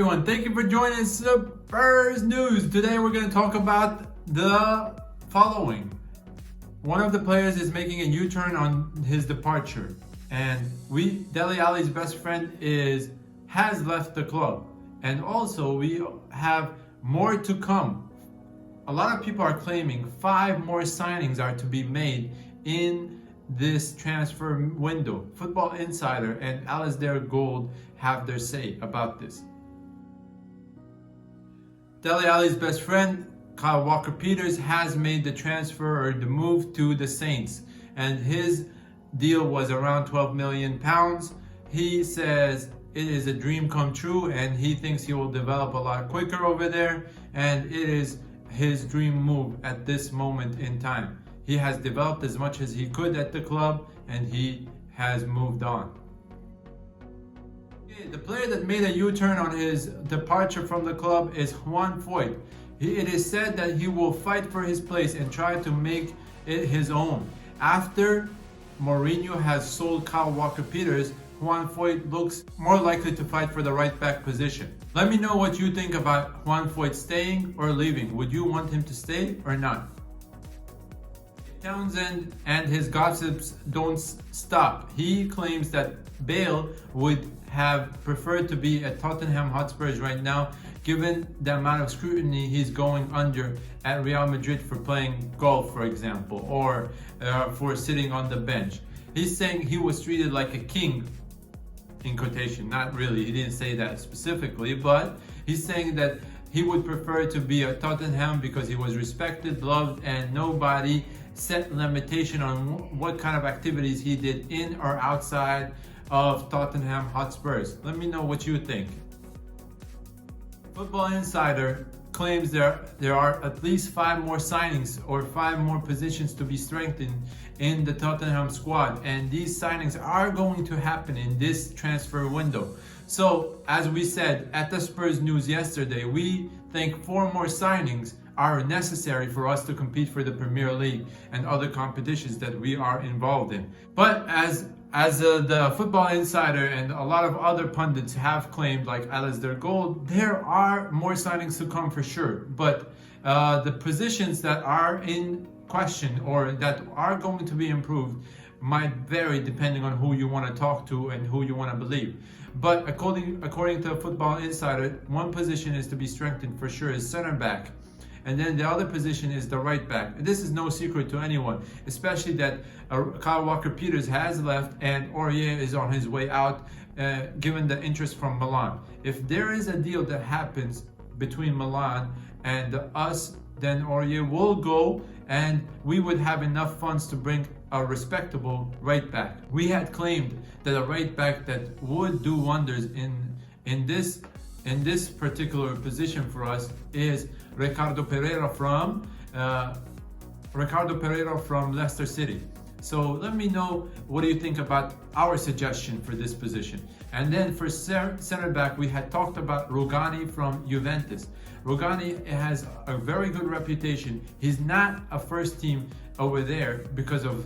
everyone, thank you for joining Spurs News. Today we're going to talk about the following. One of the players is making a U-turn on his departure, and Dele Alli's best friend has left the club, and also we have more to come. A lot of people are claiming 5 more signings are to be made in this transfer window. Football Insider and Gold have their say about this. Dele Alli's best friend, Kyle Walker-Peters, has made the transfer or the move to the Saints, and his deal was around £12 million. He says it is a dream come true, and he thinks he will develop a lot quicker over there, and it is his dream move at this moment in time. He has developed as much as he could at the club, and he has moved on. The player that made a U-turn on his departure from the club is Juan Foyth. It is said that he will fight for his place and try to make it his own. After Mourinho has sold Kyle Walker-Peters, Juan Foyth looks more likely to fight for the right back position. Let me know what you think about Juan Foyth staying or leaving. Would you want him to stay or not? Townsend and his gossips don't stop. He claims that Bale would have preferred to be at Tottenham Hotspurs right now, given the amount of scrutiny he's going under at Real Madrid for playing golf, for example, or for sitting on the bench. He's saying he was treated like a king, in quotation. Not really, he didn't say that specifically, but he's saying that he would prefer to be at Tottenham because he was respected, loved, and nobody set limitation on what kind of activities he did in or outside of Tottenham Hotspurs. Let me know what you think. Football Insider claims there are at least 5 more signings or 5 more positions to be strengthened in the Tottenham squad, and these signings are going to happen in this transfer window. So, as we said at the Spurs News yesterday, we think 4 more signings are necessary for us to compete for the Premier League and other competitions that we are involved in. But as the Football Insider and a lot of other pundits have claimed, like Gold, there are more signings to come for sure. But the positions that are in question or that are going to be improved might vary depending on who you want to talk to and who you want to believe. But according to Football Insider, one position is to be strengthened for sure is center back. And then the other position is the right back. And this is no secret to anyone, especially that Kyle Walker-Peters has left and Aurier is on his way out, given the interest from Milan. If there is a deal that happens between Milan and us, then Aurier will go, and we would have enough funds to bring a respectable right back. We had claimed that a right back that would do wonders in this particular position for us is Ricardo Pereira from Leicester City. So let me know what do you think about our suggestion for this position. And then for center back, we had talked about Rugani from Juventus. Rugani has a very good reputation. He's not a first team over there because of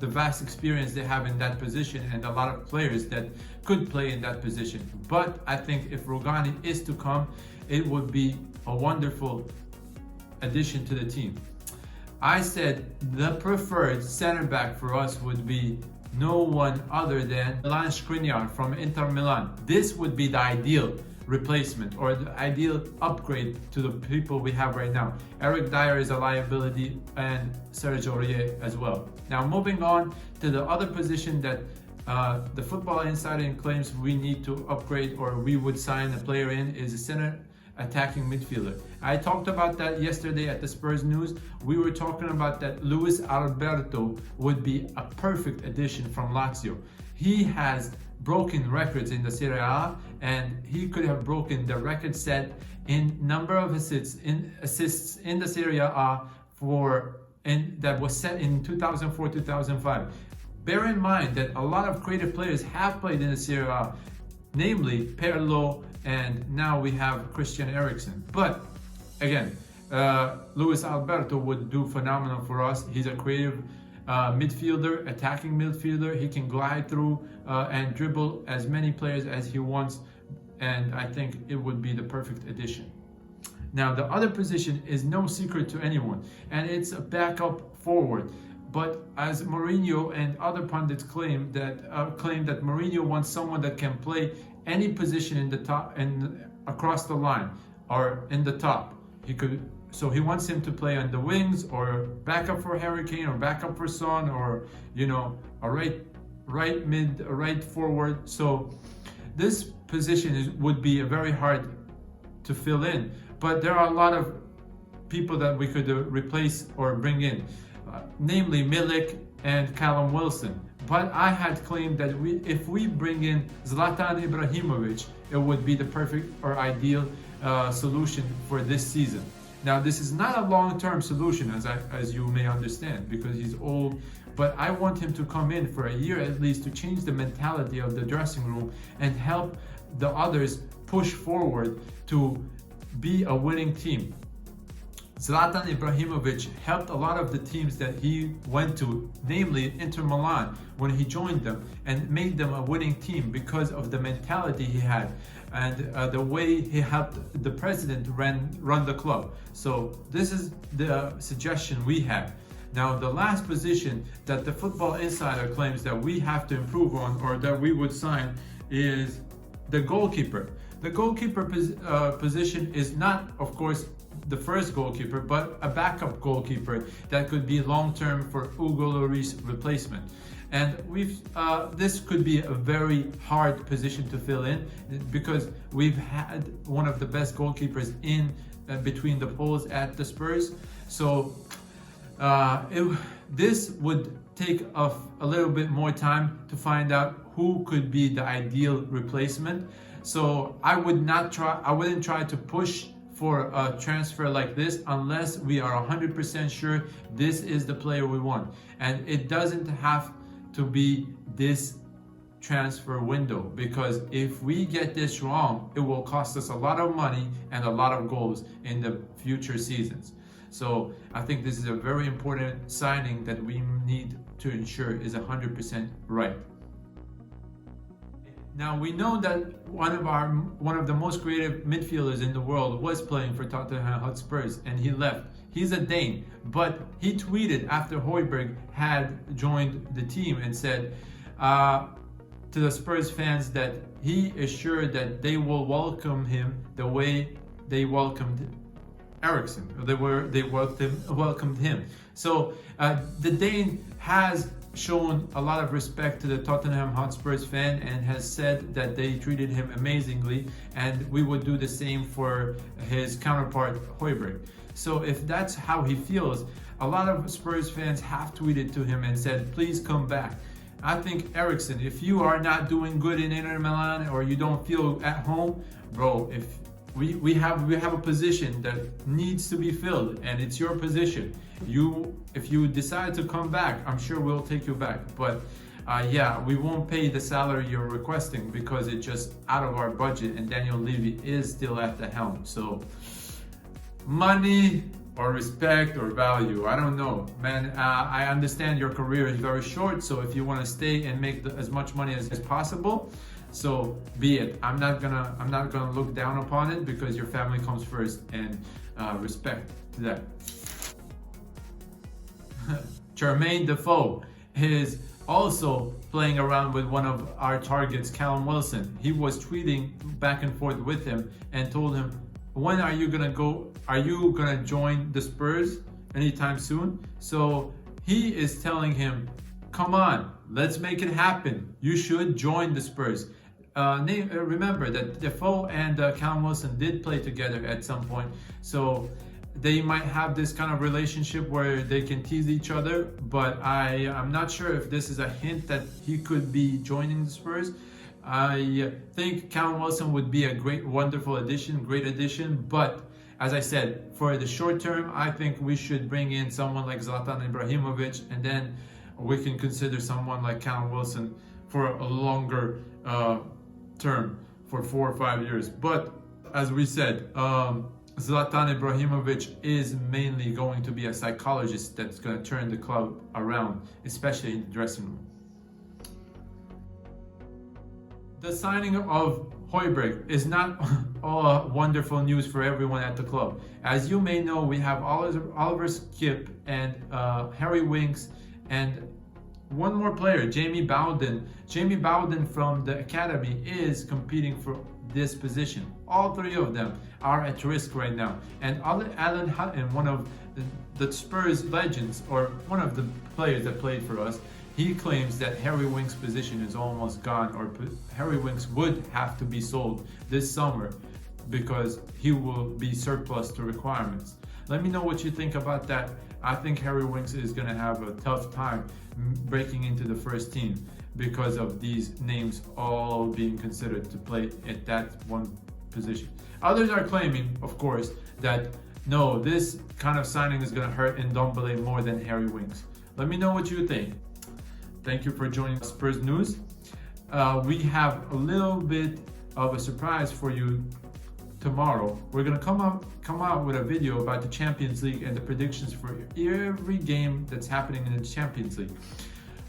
the vast experience they have in that position and a lot of players that could play in that position. But I think if Rugani is to come, it would be a wonderful addition to the team. I said the preferred center back for us would be no one other than Milan Skriniar from Inter Milan. This would be the ideal replacement or the ideal upgrade to the people we have right now. Eric Dyer is a liability, and Serge Aurier as well. Now moving on to the other position that the Football Insider claims we need to upgrade or we would sign a player in is a center attacking midfielder. I talked about that yesterday at the Spurs News. We were talking about that Luis Alberto would be a perfect addition from Lazio. He has broken records in the Serie A, and he could have broken the record set in number of assists in the Serie A that was set in 2004-2005. Bear in mind that a lot of creative players have played in the Serie A, namely Pirlo, and now we have Christian Eriksen. But again, Luis Alberto would do phenomenal for us. He's a creative midfielder, attacking midfielder. He can glide through and dribble as many players as he wants and I think it would be the perfect addition. Now, the other position is no secret to anyone, and it's a backup forward. But as Mourinho and other pundits claim that Mourinho wants someone that can play any position in the top and across the line or in the top. So he wants him to play on the wings or backup for Harry Kane or backup for Son, or a right forward. So this position would be very hard to fill in. But there are a lot of people that we could replace or bring in, namely Milik and Callum Wilson. But I had claimed that if we bring in Zlatan Ibrahimovic, it would be the perfect or ideal solution for this season. Now, this is not a long-term solution, as you may understand, because he's old. But I want him to come in for a year at least to change the mentality of the dressing room and help the others push forward to be a winning team. Zlatan Ibrahimovic helped a lot of the teams that he went to, namely Inter Milan, when he joined them, and made them a winning team because of the mentality he had and the way he helped the president run the club. So this is the suggestion we have. Now, the last position that the Football Insider claims that we have to improve on, or that we would sign, is the goalkeeper. The goalkeeper position is not, of course, the first goalkeeper, but a backup goalkeeper that could be long-term for Hugo Lloris replacement. And this could be a very hard position to fill in, because we've had one of the best goalkeepers in between the poles at the Spurs. So this would take a little bit more time to find out who could be the ideal replacement. So I wouldn't try to push for a transfer like this unless we are 100% sure this is the player we want. And it doesn't have to be this transfer window, because if we get this wrong, it will cost us a lot of money and a lot of goals in the future seasons. So I think this is a very important signing that we need to ensure is 100% right. Now, we know that one of the most creative midfielders in the world was playing for Tottenham Hotspurs, and he left. He's a Dane, but he tweeted after Højbjerg had joined the team and said to the Spurs fans that he is sure that they will welcome him the way they welcomed Eriksen. They welcomed him. So the Dane has shown a lot of respect to the Tottenham Hotspurs fan and has said that they treated him amazingly, and we would do the same for his counterpart Højbjerg. So if that's how he feels, a lot of Spurs fans have tweeted to him and said, please come back. I think Eriksen, if you are not doing good in Inter Milan or you don't feel at home, bro, if we have a position that needs to be filled, and it's your position. If you decide to come back, I'm sure we'll take you back. But yeah, we won't pay the salary you're requesting because it's just out of our budget, and Daniel Levy is still at the helm. So money or respect or value, I don't know, man. I understand your career is very short, so if you want to stay and make as much money as possible, so be it. I'm not gonna look down upon it, because your family comes first, and respect to that. Jermaine Defoe is also playing around with one of our targets, Callum Wilson. He was tweeting back and forth with him and told him, when are you gonna go? Are you gonna join the Spurs anytime soon? So he is telling him, come on, let's make it happen. You should join the Spurs. Remember that Defoe and Callum Wilson did play together at some point, so they might have this kind of relationship where they can tease each other, but I'm not sure if this is a hint that he could be joining the Spurs. I think Callum Wilson would be a great addition, but as I said, for the short term, I think we should bring in someone like Zlatan Ibrahimovic, and then we can consider someone like Callum Wilson for a longer term, for 4 or 5 years. But as we said, Zlatan Ibrahimovic is mainly going to be a psychologist that's going to turn the club around, especially in the dressing room. The signing of Højbjerg is not all wonderful news for everyone at the club. As you may know, we have Oliver Skip and Harry Winks and one more player, Jamie Bowden. Jamie Bowden from the academy is competing for this position. All three of them are at risk right now. And Alan Hutton, one of the Spurs legends, or one of the players that played for us, he claims that Harry Winks' position is almost gone, or Harry Winks would have to be sold this summer because he will be surplus to requirements. Let me know what you think about that. I think Harry Winks is going to have a tough time breaking into the first team because of these names all being considered to play at that one position. Others are claiming, of course, that no, this kind of signing is going to hurt Ndombele more than Harry Winks. Let me know what you think. Thank you for joining Spurs News. We have a little bit of a surprise for you tomorrow. We're gonna come out with a video about the Champions League and the predictions for every game that's happening in the Champions League.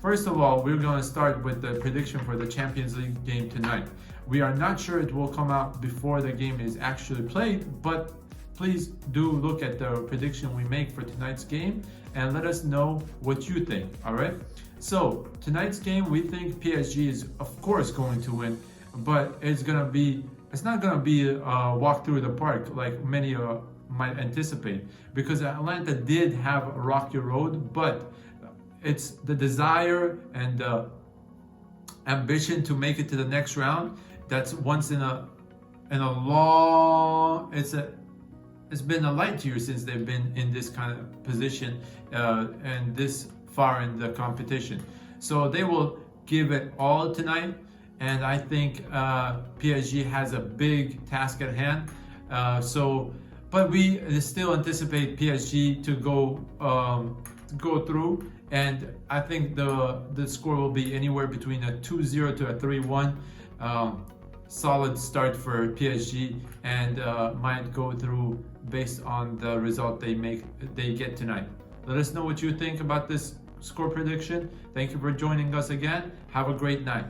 First of all, we're gonna start with the prediction for the Champions League game tonight. We are not sure it will come out before the game is actually played, but please do look at the prediction we make for tonight's game and let us know what you think, all right? So tonight's game, we think PSG is of course going to win, but it's not gonna be a walk through the park like many might anticipate, because Atlanta did have a rocky road, but it's the desire and the ambition to make it to the next round that's once in a long, it's been a light year since they've been in this kind of position and this far in the competition. So they will give it all tonight, and I think PSG has a big task at hand. But we still anticipate PSG to go through, and I think the score will be anywhere between a 2-0 to a 3-1. Solid start for PSG, and might go through based on the result they get tonight. Let us know what you think about this score prediction. Thank you for joining us again. Have a great night.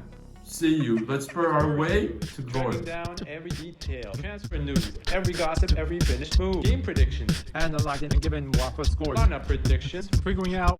See you. Let's spur our way to glory. Tracking down every detail, transfer news, every gossip, every finished move, game predictions, analyzing and giving Waffle scores, lineup predictions, figuring out